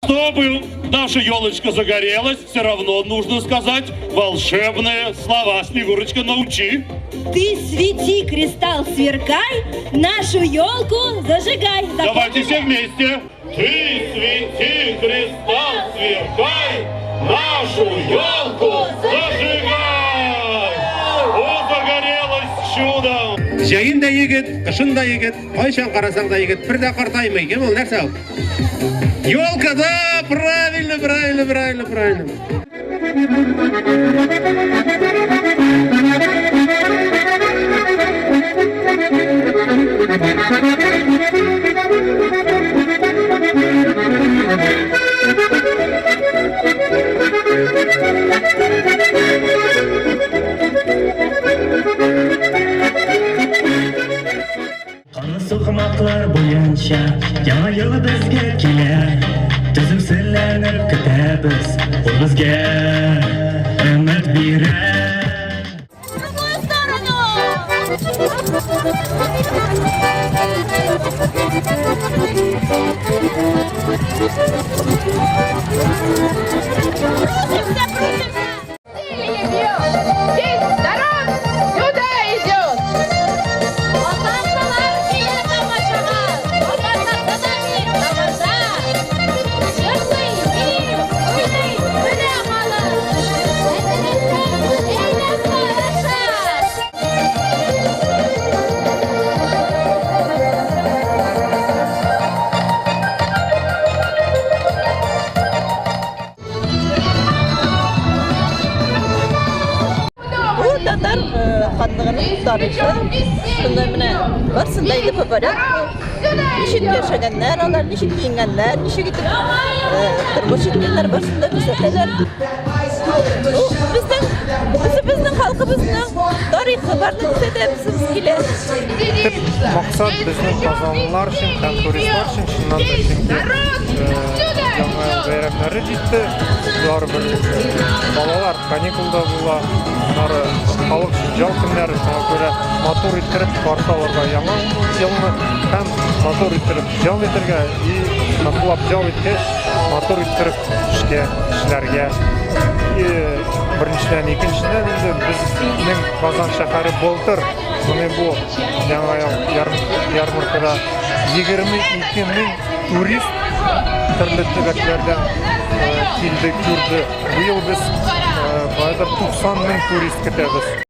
Чтобы наша елочка загорелась, все равно нужно сказать волшебные слова. Снегурочка, научи. Ты свети, кристалл, сверкай, нашу елку зажигай. Давайте все вместе. Ты свети, кристалл, сверкай, нашу елку зажигай. О, загорелась чудом. Жайын да егет, қышын да егет, қайшан қарасаң да егет, бір де қартаймай екен, ол нәрсе ол. Елка, да, правильно. Soğumaklar boyunca yana yıl bizge keler. Tüzümsüzlenip kütəbiz, o bizge ümit birer. Tatar xanlığının tarixi şunday mine varsında edip öpərək nişik yaşaganlar, onlar nişik giyinganlar, nişik itib turmuş etganlar varsında göstərirlər. Bizning xalqimizning tarixi barni etibsiz kelar. Maqsad bizning qozonlar uchun ham turistlar uchun shundan жаңа bayramlari җитте. Ular bir балалар каникулда була. Нары халык жал көннәре шуңа күрә мотор иттереп каршы алырга яңа елны һәм мотор иттереп җал итәргә и ныклап җал иткәч мотор иттереп эшләргә беренчедән икенчедән инде безнең Казан шәһәре былтыр менә бу яңа ярмаркада 22 мең турист төрле төбәкләрдән килде, күрде. Быел без 90 мең турист көтәбез.